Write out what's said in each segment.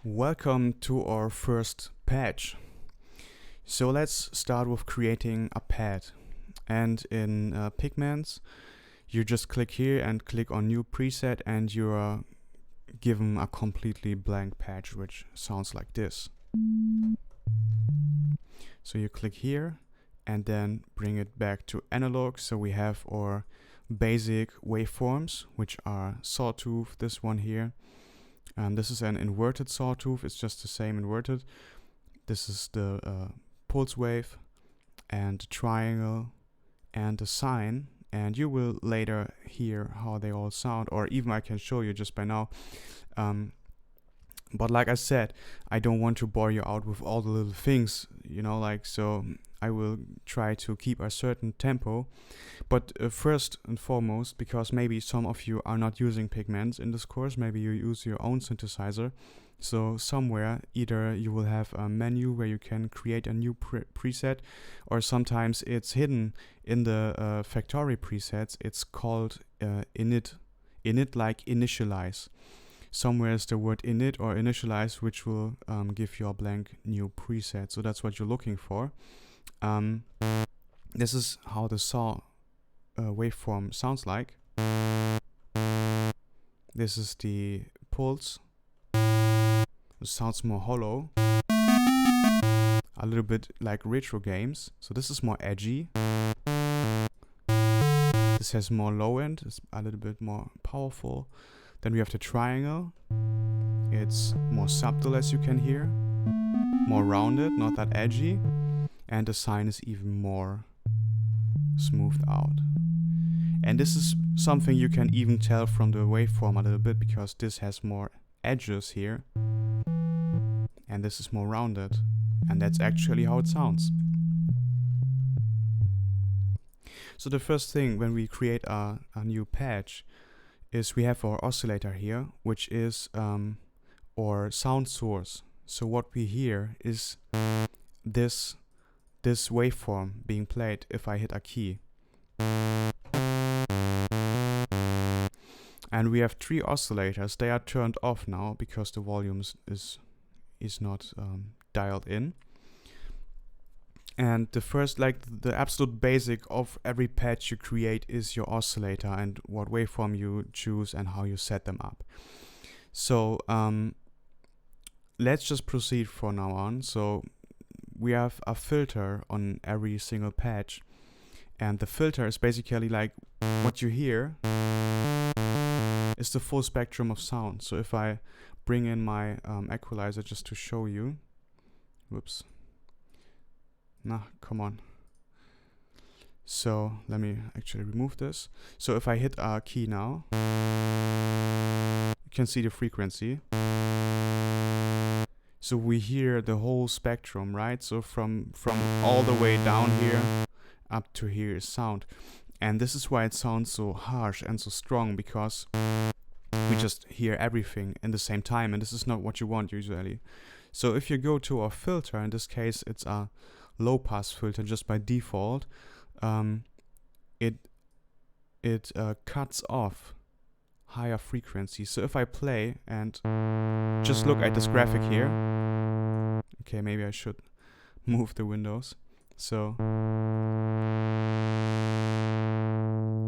Welcome to our first patch. So let's start with creating a pad. And in Pigments, you just click here and click on new preset and you're given a completely blank patch, which sounds like this. So you click here and then bring it back to analog. So we have our basic waveforms, which are sawtooth, this one here. This is an inverted sawtooth, it's just the same inverted. This is the pulse wave and the triangle and the sine, and you will later hear how they all sound, or even I can show you just by now. But like I said, I don't want to bore you out with all the little things, so I will try to keep a certain tempo. But first and foremost, because maybe some of you are not using Pigments in this course, maybe you use your own synthesizer. So somewhere, either you will have a menu where you can create a new preset, or sometimes it's hidden in the factory presets. It's called init like initialize. Somewhere is the word init or initialize, which will give you a blank new preset. So that's what you're looking for. This is how the saw waveform sounds like. This is the pulse. It sounds more hollow, a little bit like retro games. So this is more edgy. This has more low end, it's a little bit more powerful. Then we have the triangle. It's more subtle, as you can hear, more rounded, not that edgy. And the sine is even more smoothed out. And this is something you can even tell from the waveform a little bit, because this has more edges here and this is more rounded, and that's actually how it sounds. So the first thing when we create a new patch is we have our oscillator here, which is our sound source. So what we hear is this waveform being played if I hit a key. And we have 3 oscillators. They are turned off now because the volume is not dialed in. And the first, the absolute basic of every patch you create is your oscillator and what waveform you choose and how you set them up. So let's just proceed from now on. So we have a filter on every single patch, and the filter is basically like what you hear is the full spectrum of sound. So if I bring in my equalizer just to show you, whoops, nah, come on. So let me actually remove this. So if I hit a key now, you can see the frequency. So we hear the whole spectrum, right? So from all the way down here up to here is sound. And this is why it sounds so harsh and so strong, because we just hear everything in the same time, and this is not what you want usually. So if you go to a filter, in this case it's a low pass filter just by default, it cuts off higher frequencies. So if I play and just look at this graphic here, okay, maybe I should move the windows. So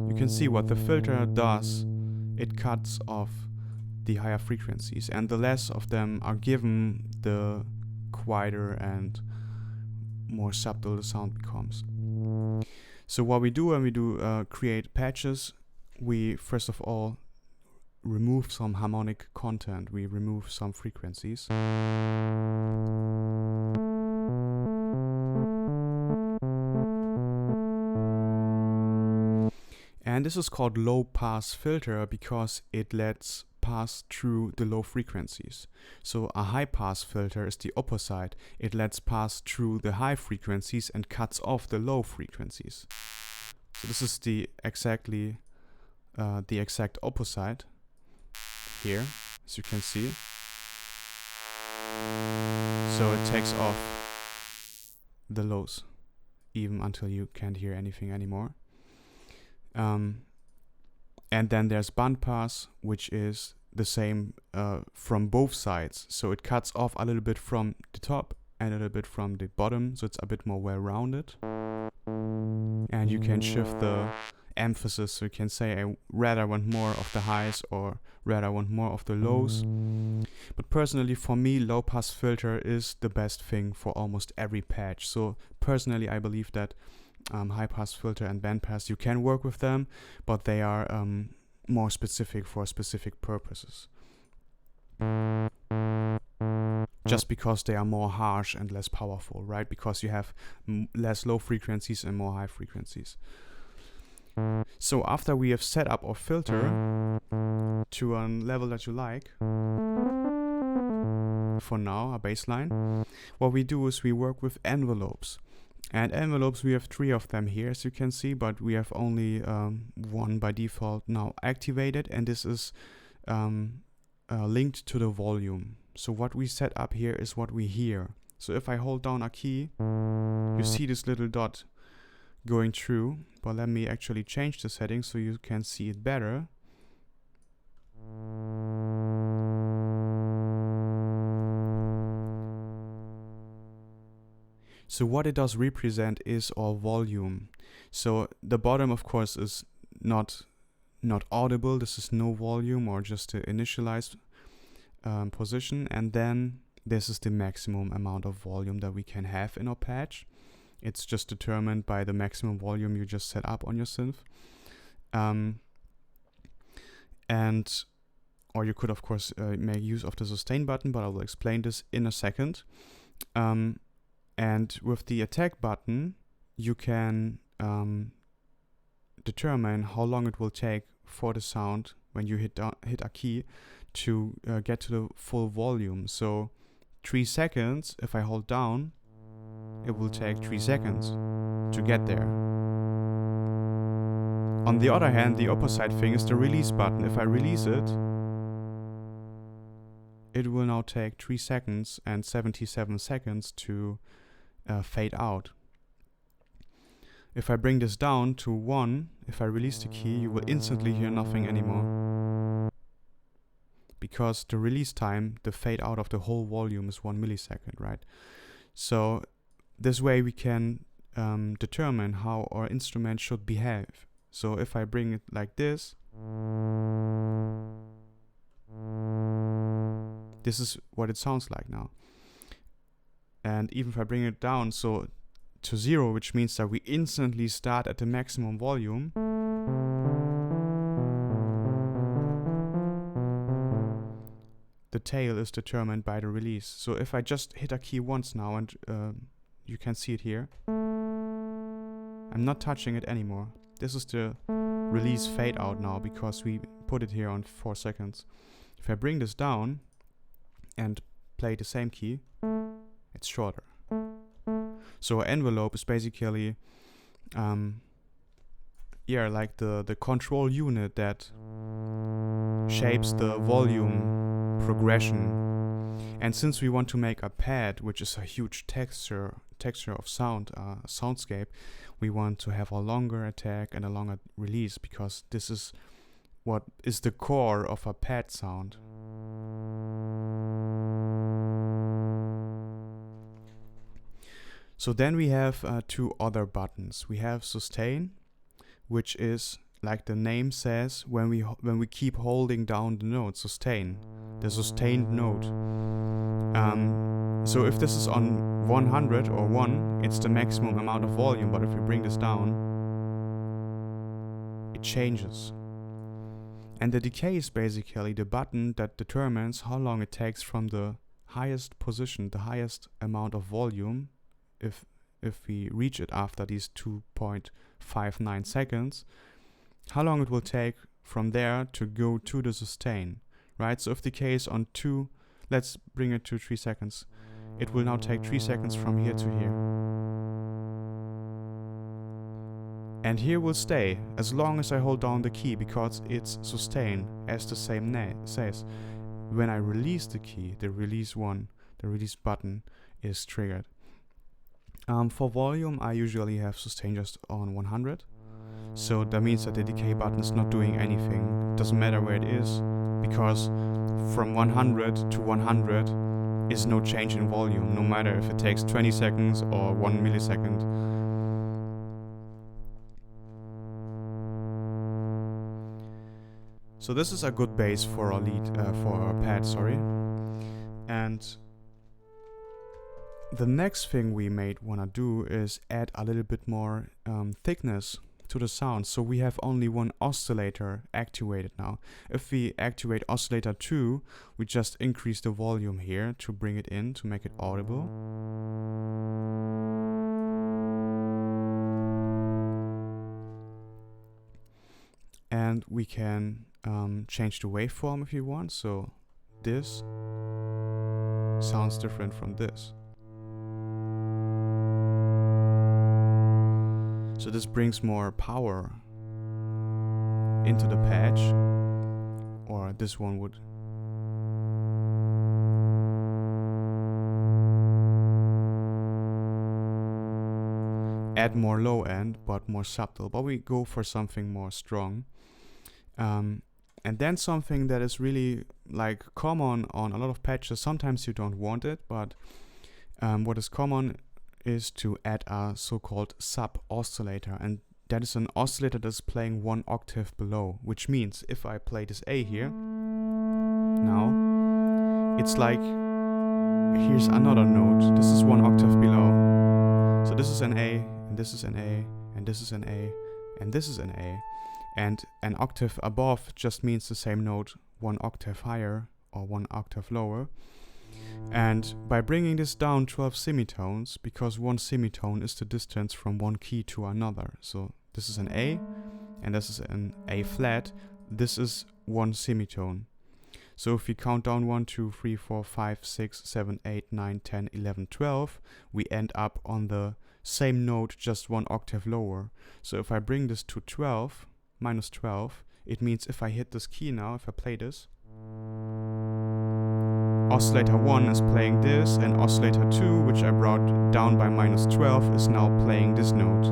you can see what the filter does. It cuts off the higher frequencies, and the less of them are given, the quieter and more subtle the sound becomes. So what we do when we do create patches, we first of all remove some harmonic content, we remove some frequencies. And this is called low pass filter because it lets pass through the low frequencies. So a high pass filter is the opposite. It lets pass through the high frequencies and cuts off the low frequencies. So this is the exact opposite here, as you can see. So it takes off the lows even until you can't hear anything anymore. And then there's band pass, which is the same from both sides. So it cuts off a little bit from the top and a little bit from the bottom, so it's a bit more well-rounded. And you can shift the emphasis, so you can say I rather want more of the highs or rather want more of the lows. But personally for me, low pass filter is the best thing for almost every patch. So personally I believe that high pass filter and band pass, you can work with them, but they are more specific for specific purposes. Just because they are more harsh and less powerful, right? Because you have less low frequencies and more high frequencies. So after we have set up our filter to a level that you like, for now, a baseline, what we do is we work with envelopes. And envelopes, we have 3 of them here, as you can see, but we have only one by default now activated, and this is linked to the volume. So what we set up here is what we hear. So if I hold down a key, you see this little dot going through, but let me actually change the settings so you can see it better. So what it does represent is our volume. So the bottom, of course, is not audible. This is no volume or just the initialized position. And then this is the maximum amount of volume that we can have in our patch. It's just determined by the maximum volume you just set up on your synth. Or you could, of course, make use of the sustain button, but I will explain this in a second. And with the attack button, you can determine how long it will take for the sound when you hit a key to get to the full volume. So 3 seconds, if I hold down, it will take 3 seconds to get there. On the other hand, the opposite thing is the release button. If I release it, it will now take 3 seconds and 77 seconds to fade out. If I bring this down to 1, if I release the key, you will instantly hear nothing anymore. Because the release time, the fade out of the whole volume is 1 millisecond, right? So this way we can determine how our instrument should behave. So if I bring it like this, this is what it sounds like now. And even if I bring it down so to 0, which means that we instantly start at the maximum volume, the tail is determined by the release. So if I just hit a key once now, and you can see it here, I'm not touching it anymore. This is the release fade out now because we put it here on 4 seconds. If I bring this down and play the same key, it's shorter. So an envelope is basically like the control unit that shapes the volume progression. And since we want to make a pad, which is a huge texture of sound, soundscape, we want to have a longer attack and a longer release, because this is what is the core of a pad sound. So then we have 2 other buttons. We have sustain, which is, like the name says, when we keep holding down the note, sustain, the sustained note. So if this is on 100 or 1, it's the maximum amount of volume, but if we bring this down, it changes. And the decay is basically the button that determines how long it takes from the highest position, the highest amount of volume, if we reach it after these 2.59 seconds, how long it will take from there to go to the sustain, right? So if decay is on 2, let's bring it to 3 seconds. It will now take 3 seconds from here to here. And here will stay as long as I hold down the key, because it's sustain, as the same name says. When I release the key, the release button is triggered. For volume, I usually have sustain just on 100. So that means that the decay button is not doing anything. Doesn't matter where it is. because from 100 to 100 is no change in volume, no matter if it takes 20 seconds or 1 millisecond. So this is a good base for our for our pad, And the next thing we may wanna do is add a little bit more thickness to the sound. So we have only one oscillator activated now. If we activate oscillator 2, we just increase the volume here to bring it in, to make it audible. And we can change the waveform if you want. So this sounds different from this. So this brings more power into the patch, or this one would add more low end but more subtle, but we go for something more strong. And then something that is really like common on a lot of patches, sometimes you don't want it, but what is common is to add a so-called sub-oscillator, and that is an oscillator that's playing 1 octave below, which means if I play this A here, now, it's like, here's another note, this is 1 octave below. So this is an A, and this is an A, and this is an A, and this is an A. And an octave above just means the same note 1 octave higher or 1 octave lower. And by bringing this down 12 semitones, because one semitone is the distance from one key to another. So this is an A, and this is an A flat. This is one semitone. So if we count down 1, 2, 3, 4, 5, 6, 7, 8, 9, 10, 11, 12, we end up on the same note, just 1 octave lower. So if I bring this to 12, minus 12, it means if I hit this key now, if I play this, oscillator 1 is playing this, and oscillator 2, which I brought down by minus 12, is now playing this note.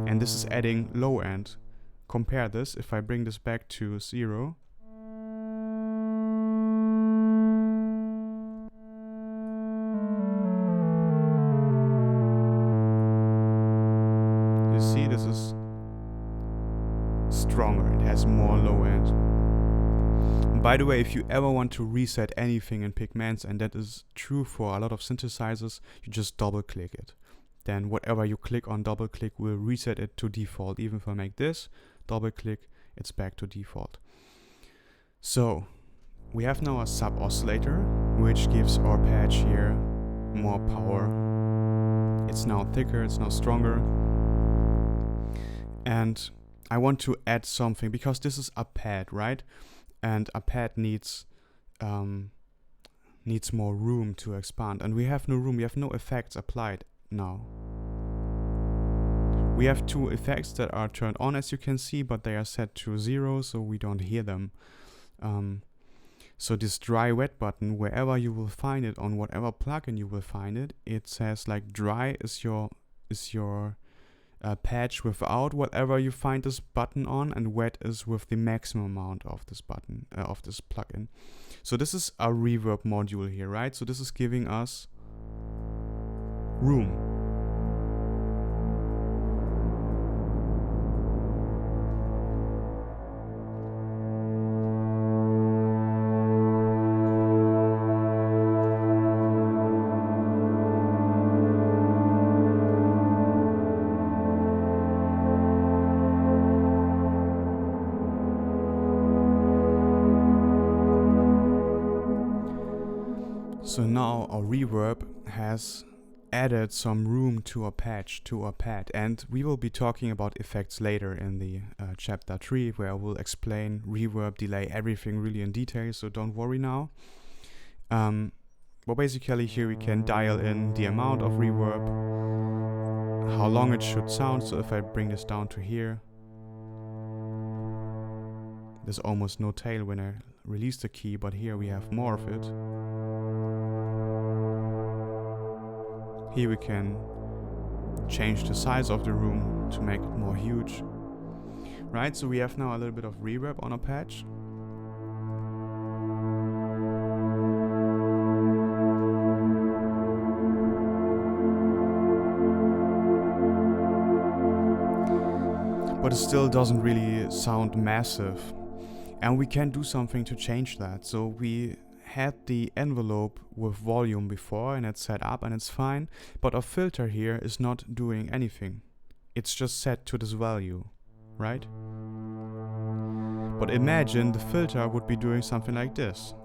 And this is adding low end. Compare this, if I bring this back to 0, you see this is stronger, it has more low end. By the way, if you ever want to reset anything in Pigments, and that is true for a lot of synthesizers, you just double click it. Then whatever you click on, double click will reset it to default. Even if I make this, double click, it's back to default. So we have now a sub oscillator, which gives our patch here more power. It's now thicker, it's now stronger. And I want to add something, because this is a pad, right? And a pad needs more room to expand, and we have no room. We have no effects applied now. We have 2 effects that are turned on, as you can see, but they are set to 0, so we don't hear them. So this dry wet button, wherever you will find it, on whatever plugin you will find it, it says like dry is your patch without whatever you find this button on, and wet is with the maximum amount of this button, of this plugin. So this is a reverb module here, right? So this is giving us room. So now our reverb has added some room to our patch, to our pad, and we will be talking about effects later in the chapter 3, where I will explain reverb, delay, everything really in detail, so don't worry now. But basically here we can dial in the amount of reverb, how long it should sound. So if I bring this down to here, there's almost no tail when I release the key, but here we have more of it. Here we can change the size of the room to make it more huge. Right, so we have now a little bit of reverb on our patch. but it still doesn't really sound massive. And we can do something to change that. So we had the envelope with volume before and it's set up and it's fine, but our filter here is not doing anything. It's just set to this value, right? But imagine the filter would be doing something like this.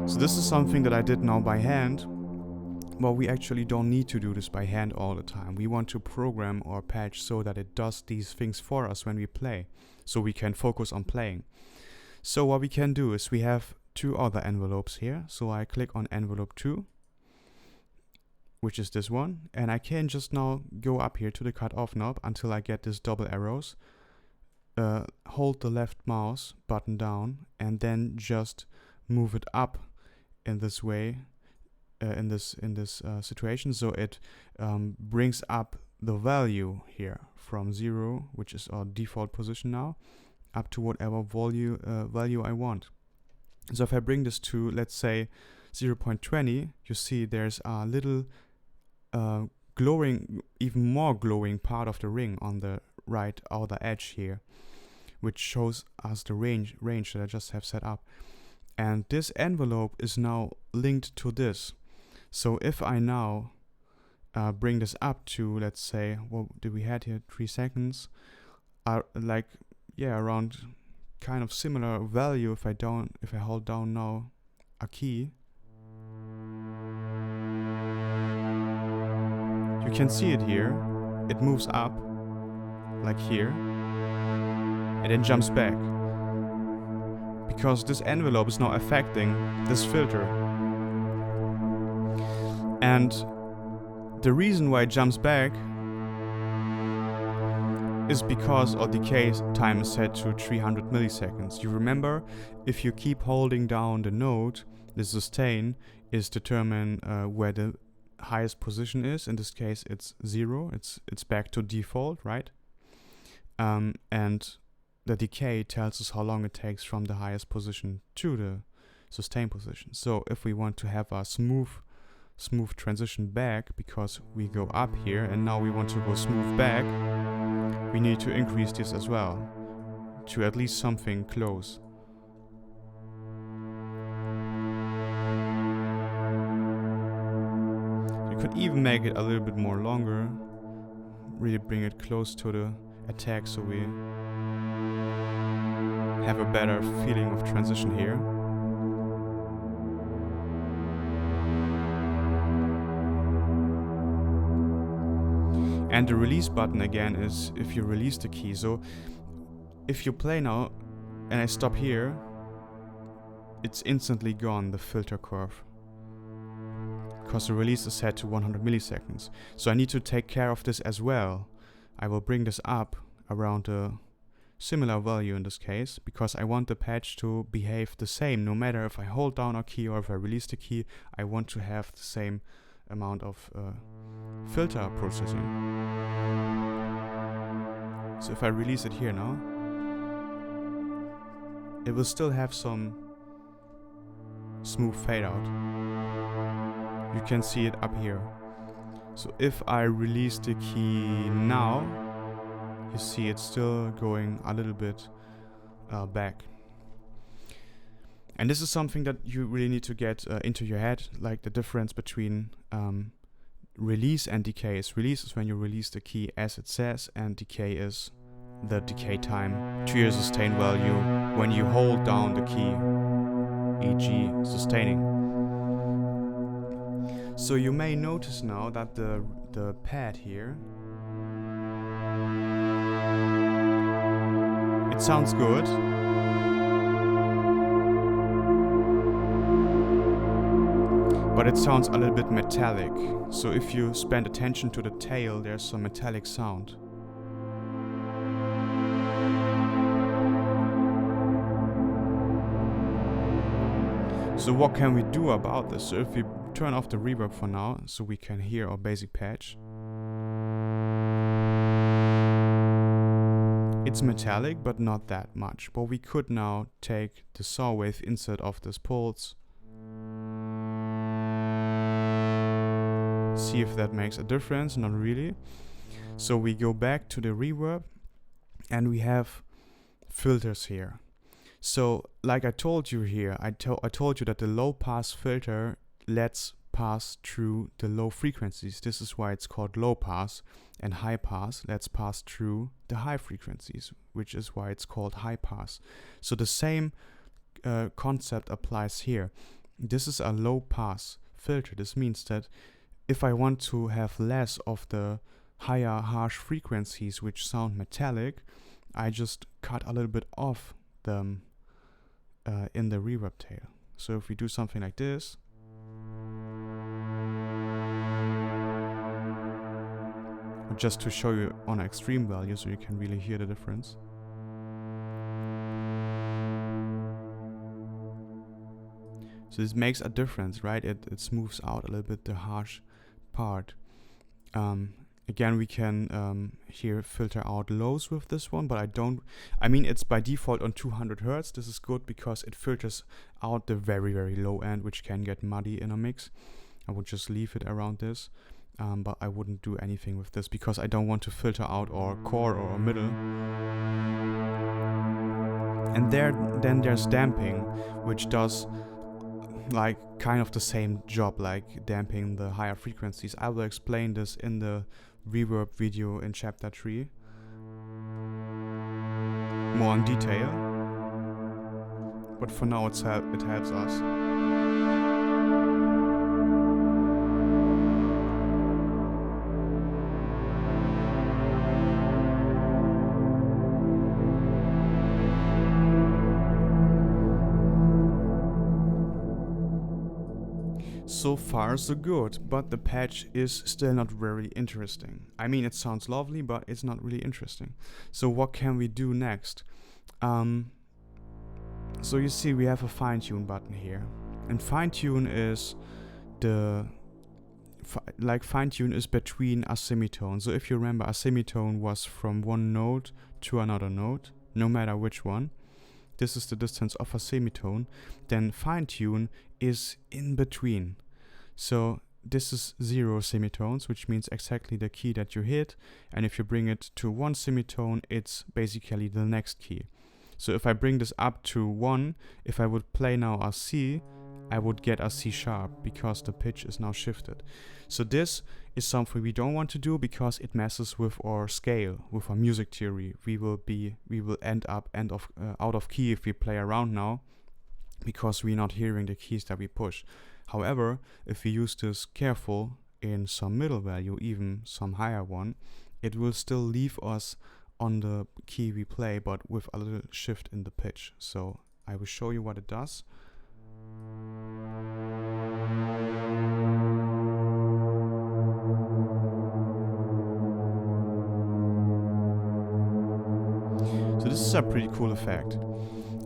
So this is something that I did now by hand. Well, we actually don't need to do this by hand all the time. We want to program our patch so that it does these things for us when we play, so we can focus on playing. So what we can do is we have two other envelopes here. So I click on envelope 2, which is this one, and I can just now go up here to the cutoff knob until I get this double arrows. Hold the left mouse button down and then just move it up in this way, in this situation, so it brings up the value here from 0, which is our default position now, up to whatever value I want. So if I bring this to, let's say, 0.20, you see there's a little glowing, even more glowing part of the ring on the right outer edge here, which shows us the range that I just have set up. And this envelope is now linked to this. So if I now bring this up to, let's say, what did we had here, 3 seconds, around kind of similar value. If I hold down now a key, you can see it here. It moves up, like here, and then jumps back, because this envelope is now affecting this filter. And the reason why it jumps back is because our decay time is set to 300 milliseconds. You remember, if you keep holding down the note, the sustain is determine where the highest position is. In this case, it's 0. It's back to default, right? And the decay tells us how long it takes from the highest position to the sustain position. So if we want to have a smooth transition back, because we go up here and now we want to go smooth back, we need to increase this as well to at least something close. You could even make it a little bit more longer, really bring it close to the attack so we have a better feeling of transition here. And the release button again is if you release the key. So if you play now and I stop here, it's instantly gone, the filter curve, because the release is set to 100 milliseconds. So I need to take care of this as well. I will bring this up around a similar value in this case, because I want the patch to behave the same no matter if I hold down a key or if I release the key. I want to have the same amount of filter processing. So if I release it here now, it will still have some smooth fade out. You can see it up here. So if I release the key now, you see it's still going a little bit back. And this is something that you really need to get into your head, like the difference between release and decay. Release is when you release the key as it says, and decay is the decay time to your sustain value when you hold down the key, e.g. sustaining. So you may notice now that the pad here, it sounds good, but it sounds a little bit metallic. So if you spend attention to the tail, there's some metallic sound. So what can we do about this? So if we turn off the reverb for now, so we can hear our basic patch. It's metallic, but not that much. But we could now take the saw wave instead of this pulse. See if that makes a difference. Not really. So we go back to the reverb, and we have filters here. So like I told you here, I told you that the low pass filter lets pass through the low frequencies. This is why it's called low pass, and high pass lets pass through the high frequencies, which is why it's called high pass. So the same concept applies here. This is a low pass filter. This means that if I want to have less of the higher harsh frequencies which sound metallic, I just cut a little bit off them in the reverb tail. So if we do something like this, just to show you on an extreme value so you can really hear the difference. So this makes a difference, right? It smooths out a little bit the harsh part. Again, we can here filter out lows with this one, but I mean it's by default on 200 Hertz. This is good because it filters out the very, very low end, which can get muddy in a mix. I would just leave it around this, but I wouldn't do anything with this because I don't want to filter out our core or our middle. And then there's damping, which does like kind of the same job like damping the higher frequencies. I will explain this in the reverb video in chapter 3 more in detail, but for now it helps us. So far so good, but the patch is still not very interesting. I mean, it sounds lovely, but it's not really interesting. So what can we do next? So you see we have a fine tune button here, and fine tune is fine tune is between a semitone. So if you remember, a semitone was from one note to another note, no matter which one. This is the distance of a semitone. Then fine tune is in between. So this is 0 semitones, which means exactly the key that you hit. And if you bring it to 1 semitone, it's basically the next key. So if I bring this up to 1, if I would play now a C, I would get a C sharp because the pitch is now shifted. So this is something we don't want to do because it messes with our scale, with our music theory. We will end up out of key if we play around now, because we're not hearing the keys that we push. However, if we use this careful in some middle value, even some higher one, it will still leave us on the key we play, but with a little shift in the pitch. So I will show you what it does. So this is a pretty cool effect.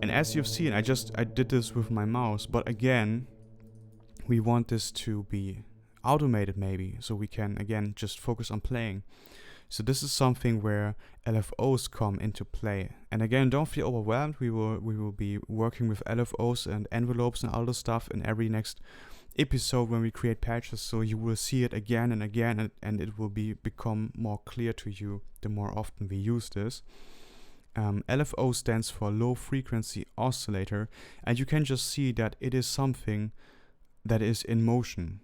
And as you've seen, I did this with my mouse, but again, we want this to be automated maybe, so we can again just focus on playing. So this is something where LFOs come into play. And again, don't feel overwhelmed. We will be working with LFOs and envelopes and all the stuff in every next episode when we create patches, so you will see it again and again, and it will become more clear to you the more often we use this. LFO stands for low frequency oscillator, and you can just see that it is something that is in motion.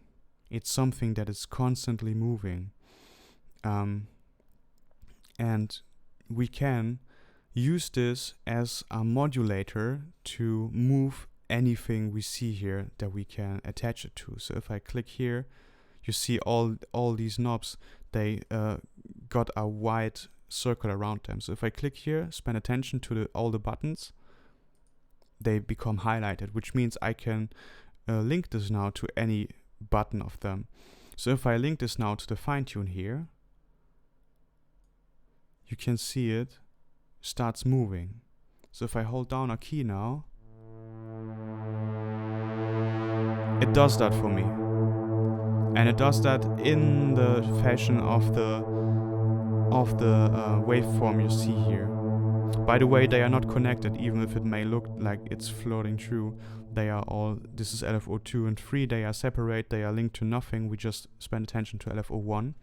It's something that is constantly moving. And we can use this as a modulator to move anything we see here that we can attach it to. So if I click here, you see all these knobs, they got a white circle around them. So if I click here, spend attention to all the buttons, they become highlighted, which means I can link this now to any button of them. So if I link this now to the fine tune here, you can see it starts moving. So if I hold down a key now, it does that for me. And it does that in the fashion of the waveform you see here. By the way, they are not connected, even if it may look like it's floating through. They are all, this is LFO 2 and 3, they are separate, they are linked to nothing. We just spend attention to LFO 1.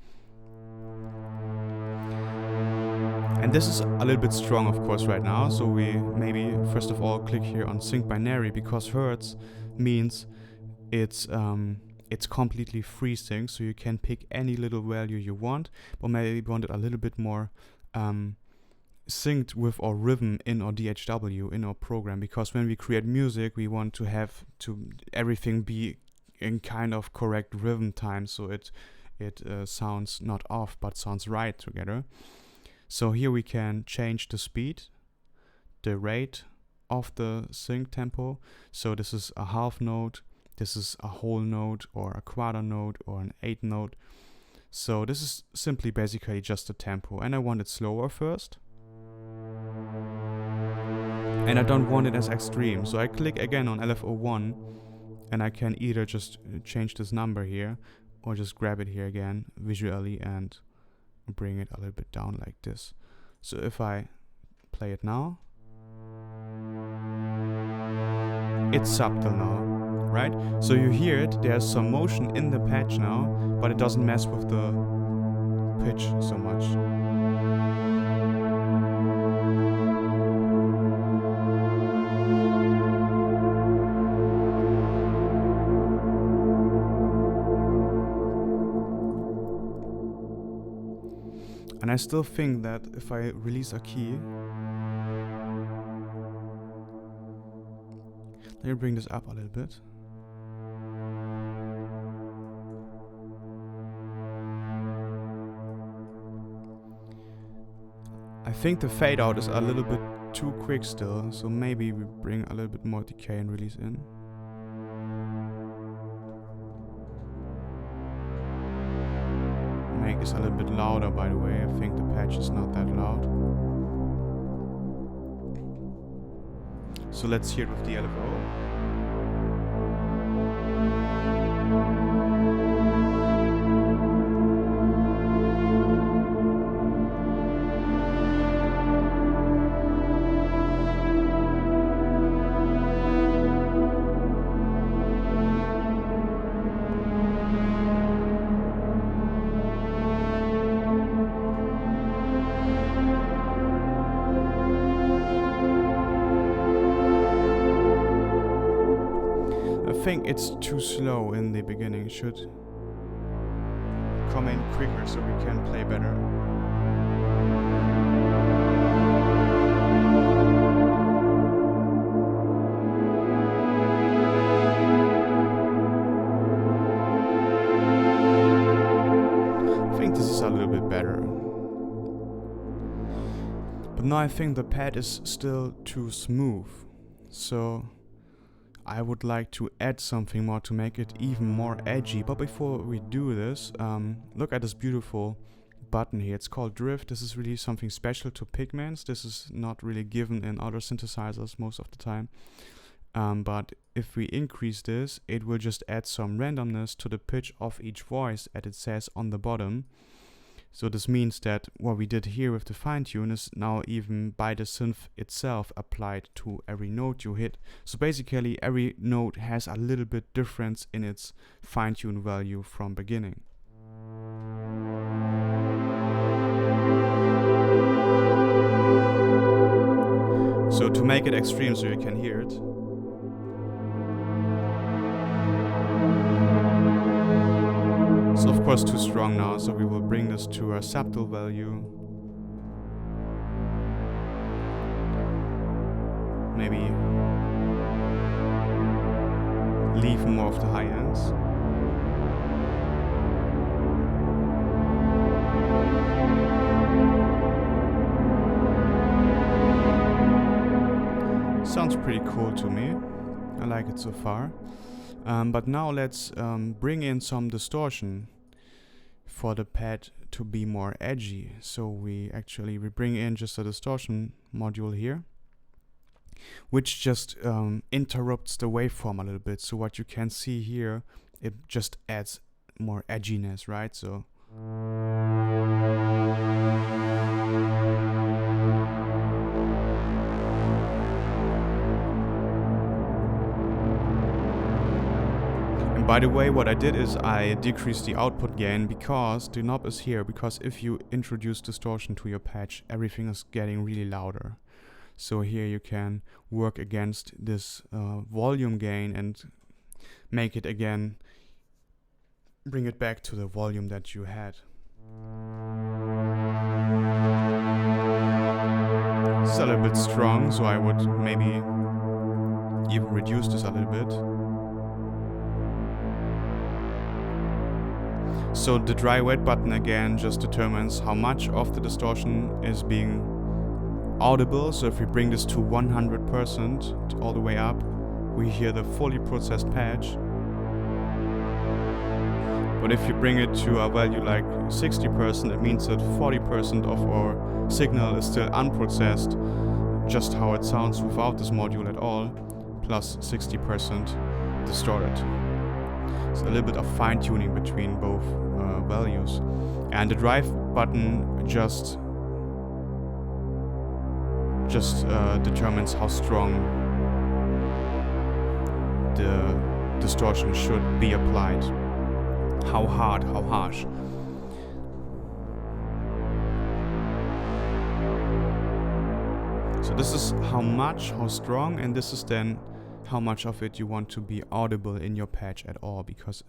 And this is a little bit strong, of course, right now. So we maybe first of all click here on sync binary, because hertz means it's completely free sync, so you can pick any little value you want, but maybe want it a little bit more synced with our rhythm in our DHW, in our program, because when we create music, we want to have everything be in kind of correct rhythm time, so it sounds not off but sounds right together. So here we can change the speed, the rate of the sync tempo. So this is a half note, this is a whole note, or a quarter note, or an eighth note. So this is simply basically just the tempo, and I want it slower first. And I don't want it as extreme, so I click again on LFO1, and I can either just change this number here, or just grab it here again visually and bring it a little bit down like this. So if I play it now, it's subtle now, right? So you hear it, there's some motion in the patch now, but it doesn't mess with the pitch so much. And I still think that if I release a key, let me bring this up a little bit. I think the fade out is a little bit too quick still, so maybe we bring a little bit more decay and release in. Make this a little bit louder, by the way. I think the patch is not that loud. So let's hear it with the LFO. I think it's too slow in the beginning. It should come in quicker so we can play better. I think this is a little bit better. But now I think the pad is still too smooth. So I would like to add something more to make it even more edgy. But before we do this, look at this beautiful button here. It's called Drift. This is really something special to Pigments. This is not really given in other synthesizers most of the time. But if we increase this, it will just add some randomness to the pitch of each voice, as it says on the bottom. So this means that what we did here with the fine tune is now even by the synth itself applied to every note you hit. So basically every note has a little bit difference in its fine tune value from beginning. So to make it extreme so you can hear it, it's of course too strong now, so we will bring this to a subtle value. Maybe leave more of the high ends. Sounds pretty cool to me. I like it so far. But now let's bring in some distortion for the pad to be more edgy. So we bring in just a distortion module here, which just interrupts the waveform a little bit. So what you can see here, it just adds more edginess, right? So By the way, what I did is I decreased the output gain because the knob is here, because if you introduce distortion to your patch, everything is getting really louder. So here you can work against this volume gain and make it again, bring it back to the volume that you had. It's a little bit strong, so I would maybe even reduce this a little bit. So the dry wet button again just determines how much of the distortion is being audible. So if we bring this to 100% all the way up, we hear the fully processed patch. But if you bring it to a value like 60%, it means that 40% of our signal is still unprocessed, just how it sounds without this module at all, plus 60% distorted. So a little bit of fine-tuning between both values. And the drive button just determines how strong the distortion should be applied. How hard, how harsh. So this is how much, how strong, and this is then how much of it you want to be audible in your patch at all, because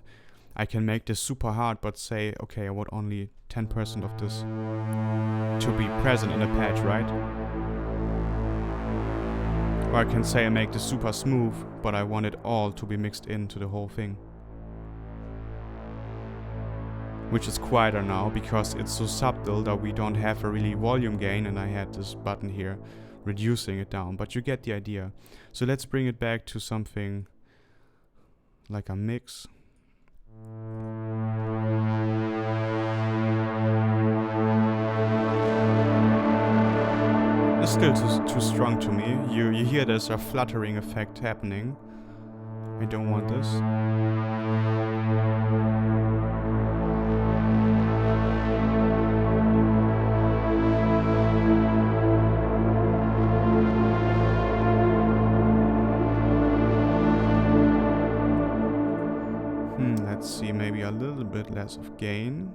I can make this super hard, but say, okay, I want only 10% of this to be present in the patch, right? Or I can say I make this super smooth, but I want it all to be mixed into the whole thing. Which is quieter now, because it's so subtle that we don't have a really volume gain, and I had this button here reducing it down, but you get the idea. So let's bring it back to something like a mix. It's still too strong to me. You hear there's a fluttering effect happening. I don't want this. Let's see, maybe a little bit less of gain.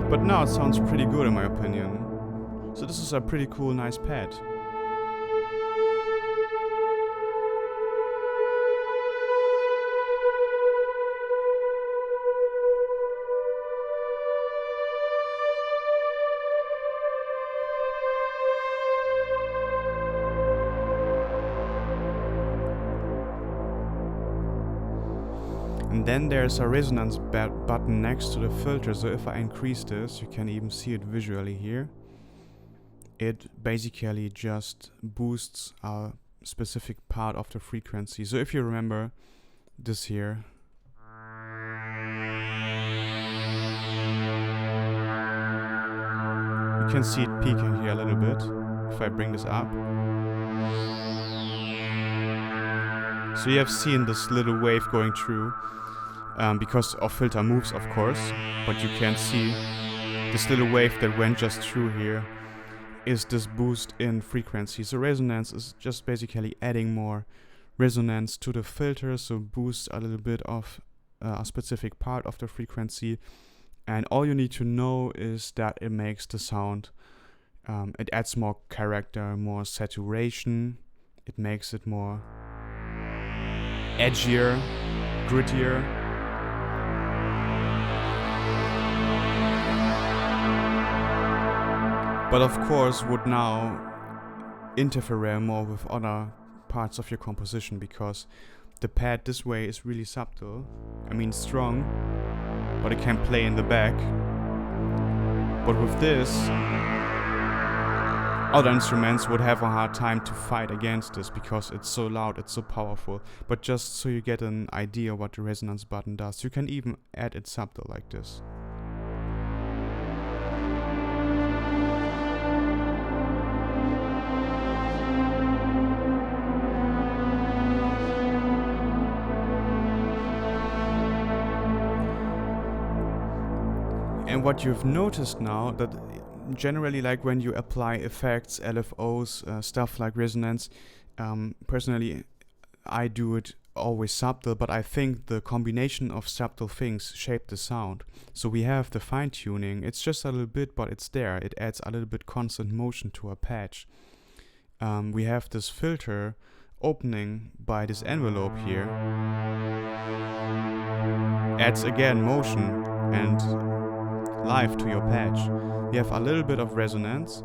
But now it sounds pretty good in my opinion. So this is a pretty cool, nice pad. And then there's a resonance button next to the filter, so if I increase this, you can even see it visually here. It basically just boosts a specific part of the frequency. So if you remember this here, you can see it peaking here a little bit if I bring this up. So you have seen this little wave going through. Because our filter moves, of course, but you can see this little wave that went just through here is this boost in frequency. So resonance is just basically adding more resonance to the filter, so boosts a little bit of a specific part of the frequency. And all you need to know is that it makes the sound, it adds more character, more saturation, it makes it more edgier, grittier. But of course would now interfere more with other parts of your composition, because the pad this way is really subtle. I mean strong, but it can play in the back. But with this, other instruments would have a hard time to fight against this because it's so loud, it's so powerful. But just so you get an idea what the resonance button does, you can even add it subtle like this. And what you've noticed now, that generally, like when you apply effects, LFOs, stuff like resonance, personally I do it always subtle, but I think the combination of subtle things shape the sound. So we have the fine tuning, it's just a little bit, but it's there. It adds a little bit constant motion to a patch. We have this filter opening by this envelope here, adds again motion and life to your patch. We have a little bit of resonance,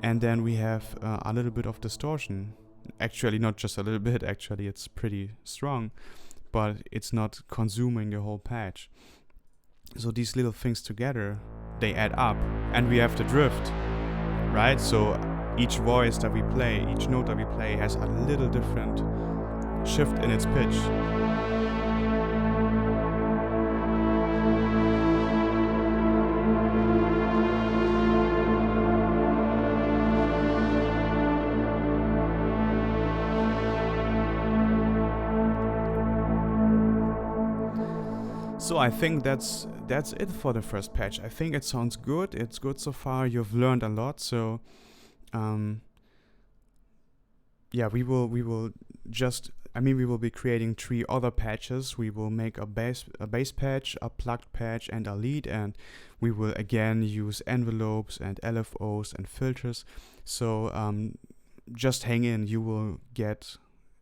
and then we have a little bit of distortion. Actually, not just a little bit, actually it's pretty strong, but it's not consuming the whole patch. So these little things together, they add up. And we have the drift, right? So each voice that we play, each note that we play has a little different shift in its pitch. So I think that's it for the first patch. I think it sounds good. It's good so far. You've learned a lot. So yeah, we will be creating 3 other patches. We will make a bass patch, a plugged patch, and a lead, and we will again use envelopes and LFOs and filters. So just hang in. You will get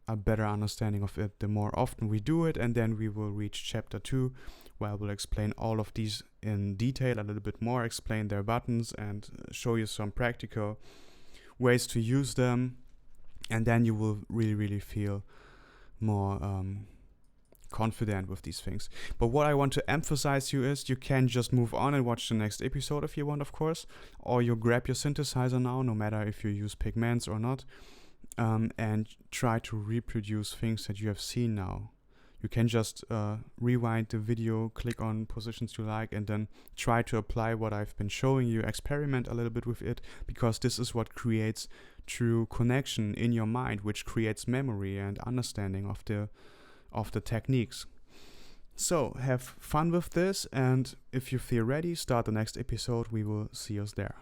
a better understanding of it the more often we do it, and then we will reach chapter 2, where I will explain all of these in detail a little bit more, explain their buttons and show you some practical ways to use them, and then you will really feel more confident with these things. But what I want to emphasize you is you can just move on and watch the next episode if you want, of course, or you grab your synthesizer now, no matter if you use Pigments or not, and try to reproduce things that you have seen now. You can just rewind the video, click on positions you like, and then try to apply what I've been showing you, experiment a little bit with it, because this is what creates true connection in your mind, which creates memory and understanding of the techniques. So have fun with this, and if you feel ready, start the next episode. We will see us there.